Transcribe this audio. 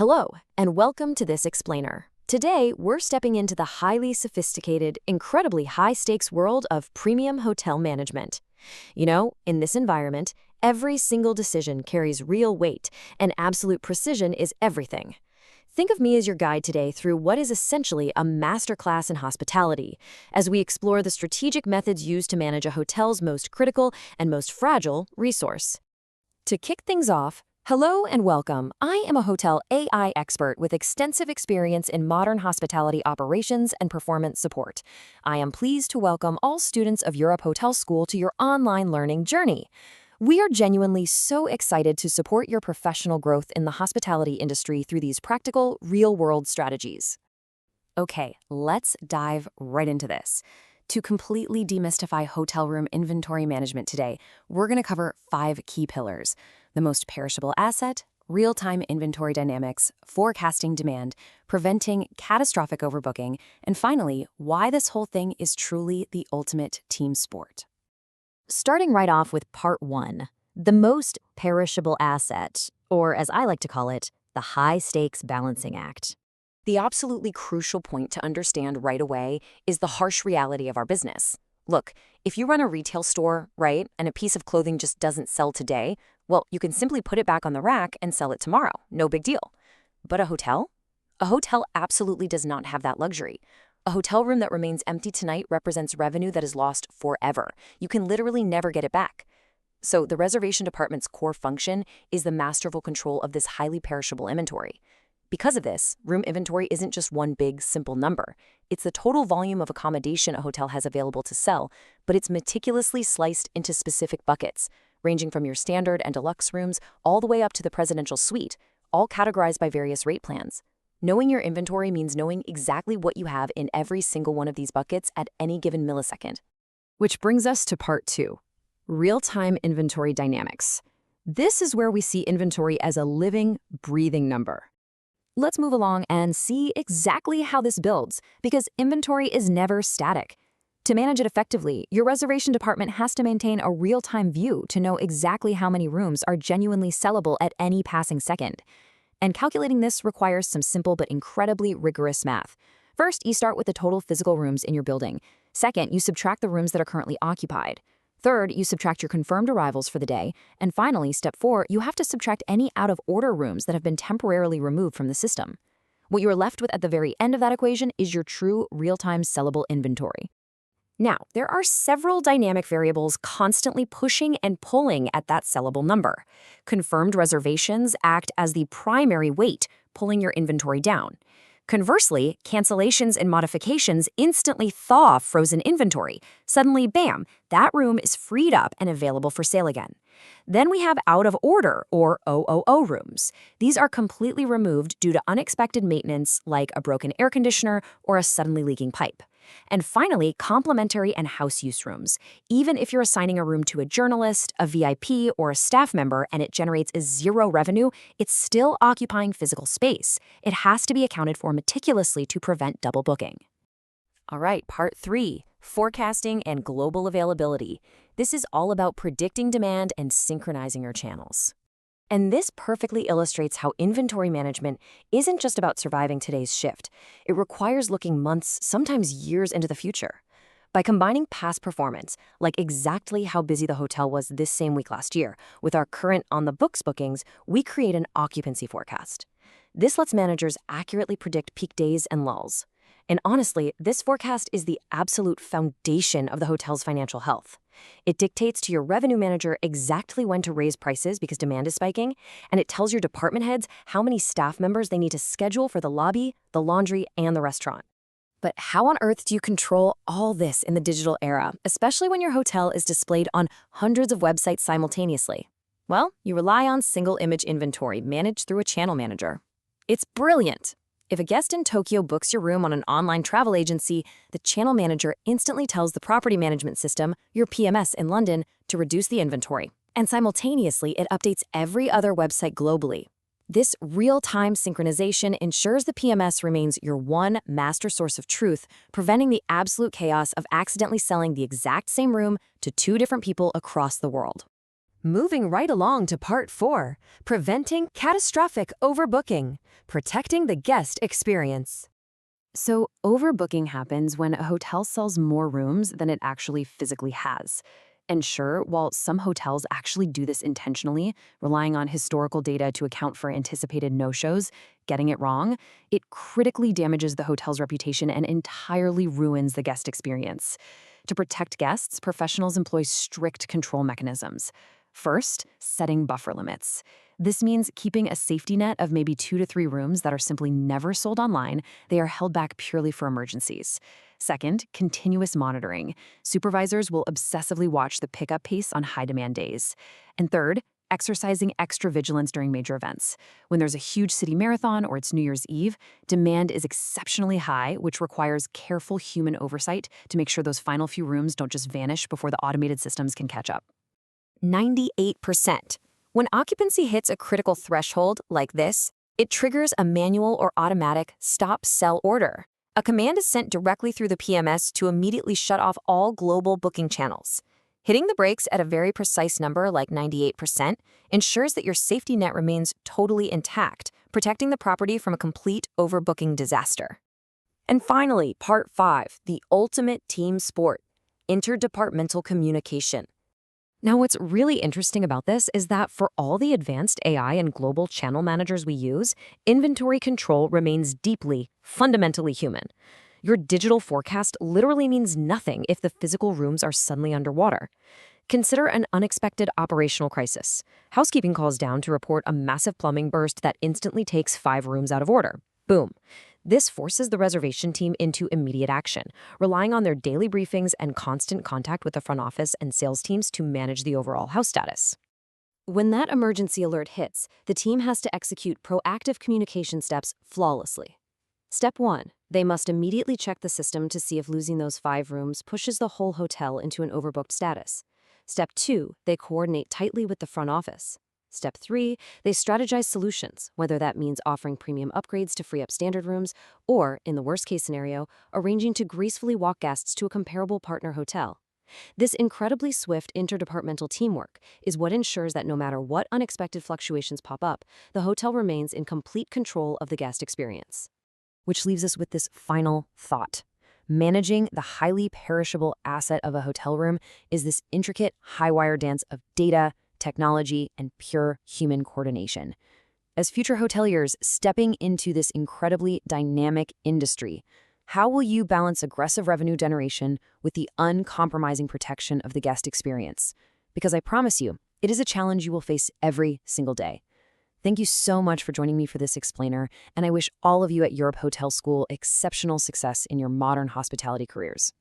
Hello, and welcome to this explainer. Today, we're stepping into the highly sophisticated, incredibly high-stakes world of premium hotel management. In this environment, every single decision carries real weight, and absolute precision is everything. Think of me as your guide today through what is essentially a masterclass in hospitality, as we explore the strategic methods used to manage a hotel's most critical and most fragile resource. To kick things off, hello and welcome. I am a hotel AI expert with extensive experience in modern hospitality operations and performance support. I am pleased to welcome all students of Europe Hotel School to your online learning journey. We are genuinely so excited to support your professional growth in the hospitality industry through these practical, real-world strategies. Okay, let's dive right into this. To completely demystify hotel room inventory management today, we're going to cover 5 key pillars: the most perishable asset, real-time inventory dynamics, forecasting demand, preventing catastrophic overbooking, and finally, why this whole thing is truly the ultimate team sport. Starting right off with part 1, the most perishable asset, or as I like to call it, the high-stakes balancing act. The absolutely crucial point to understand right away is the harsh reality of our business. Look, if you run a retail store, right, and a piece of clothing just doesn't sell today, well, you can simply put it back on the rack and sell it tomorrow. No big deal. But a hotel? A hotel absolutely does not have that luxury. A hotel room that remains empty tonight represents revenue that is lost forever. You can literally never get it back. So the reservation department's core function is the masterful control of this highly perishable inventory. Because of this, room inventory isn't just one big, simple number. It's the total volume of accommodation a hotel has available to sell, but it's meticulously sliced into specific buckets, ranging from your standard and deluxe rooms all the way up to the presidential suite, all categorized by various rate plans. Knowing your inventory means knowing exactly what you have in every single one of these buckets at any given millisecond. Which brings us to part 2, real-time inventory dynamics. This is where we see inventory as a living, breathing number. Let's move along and see exactly how this builds, because inventory is never static. To manage it effectively, your reservation department has to maintain a real-time view to know exactly how many rooms are genuinely sellable at any passing second. And calculating this requires some simple but incredibly rigorous math. First, you start with the total physical rooms in your building. Second, you subtract the rooms that are currently occupied. Third, you subtract your confirmed arrivals for the day. And finally, step 4, you have to subtract any out-of-order rooms that have been temporarily removed from the system. What you are left with at the very end of that equation is your true real-time sellable inventory. Now, there are several dynamic variables constantly pushing and pulling at that sellable number. Confirmed reservations act as the primary weight, pulling your inventory down. Conversely, cancellations and modifications instantly thaw frozen inventory. Suddenly, bam, that room is freed up and available for sale again. Then we have out-of-order, or OOO rooms. These are completely removed due to unexpected maintenance like a broken air conditioner or a suddenly leaking pipe. And finally, complimentary and house use rooms. Even if you're assigning a room to a journalist, a VIP, or a staff member and it generates a zero revenue, it's still occupying physical space. It has to be accounted for meticulously to prevent double booking. All right, part 3, forecasting and global availability. This is all about predicting demand and synchronizing your channels. And this perfectly illustrates how inventory management isn't just about surviving today's shift. It requires looking months, sometimes years into the future. By combining past performance, like exactly how busy the hotel was this same week last year, with our current on-the-books bookings, we create an occupancy forecast. This lets managers accurately predict peak days and lulls. And honestly, this forecast is the absolute foundation of the hotel's financial health. It dictates to your revenue manager exactly when to raise prices because demand is spiking, and it tells your department heads how many staff members they need to schedule for the lobby, the laundry, and the restaurant. But how on earth do you control all this in the digital era, especially when your hotel is displayed on hundreds of websites simultaneously? Well, you rely on single image inventory managed through a channel manager. It's brilliant! If a guest in Tokyo books your room on an online travel agency, the channel manager instantly tells the property management system, your PMS in London, to reduce the inventory. And simultaneously, it updates every other website globally. This real-time synchronization ensures the PMS remains your one master source of truth, preventing the absolute chaos of accidentally selling the exact same room to 2 different people across the world. Moving right along to part 4, preventing catastrophic overbooking, protecting the guest experience. So, overbooking happens when a hotel sells more rooms than it actually physically has. And sure, while some hotels actually do this intentionally, relying on historical data to account for anticipated no-shows, getting it wrong, it critically damages the hotel's reputation and entirely ruins the guest experience. To protect guests, professionals employ strict control mechanisms. First, setting buffer limits. This means keeping a safety net of maybe 2 to 3 rooms that are simply never sold online. They are held back purely for emergencies. Second, continuous monitoring. Supervisors will obsessively watch the pickup pace on high-demand days. And third, exercising extra vigilance during major events. When there's a huge city marathon or it's New Year's Eve, demand is exceptionally high, which requires careful human oversight to make sure those final few rooms don't just vanish before the automated systems can catch up. 98%. When occupancy hits a critical threshold like this, it triggers a manual or automatic stop sell order. A command is sent directly through the PMS to immediately shut off all global booking channels. Hitting the brakes at a very precise number like 98% ensures that your safety net remains totally intact, protecting the property from a complete overbooking disaster. And finally, part 5, the ultimate team sport, interdepartmental communication. Now, what's really interesting about this is that for all the advanced AI and global channel managers we use, inventory control remains deeply, fundamentally human. Your digital forecast literally means nothing if the physical rooms are suddenly underwater. Consider an unexpected operational crisis. Housekeeping calls down to report a massive plumbing burst that instantly takes 5 rooms out of order. Boom. This forces the reservation team into immediate action, relying on their daily briefings and constant contact with the front office and sales teams to manage the overall house status. When that emergency alert hits, the team has to execute proactive communication steps flawlessly. Step 1. They must immediately check the system to see if losing those 5 rooms pushes the whole hotel into an overbooked status. Step 2. They coordinate tightly with the front office. Step 3, they strategize solutions, whether that means offering premium upgrades to free up standard rooms or, in the worst-case scenario, arranging to gracefully walk guests to a comparable partner hotel. This incredibly swift interdepartmental teamwork is what ensures that no matter what unexpected fluctuations pop up, the hotel remains in complete control of the guest experience. Which leaves us with this final thought. Managing the highly perishable asset of a hotel room is this intricate, high-wire dance of data, technology, and pure human coordination. As future hoteliers stepping into this incredibly dynamic industry, how will you balance aggressive revenue generation with the uncompromising protection of the guest experience? Because I promise you, it is a challenge you will face every single day. Thank you so much for joining me for this explainer, and I wish all of you at Europe Hotel School exceptional success in your modern hospitality careers.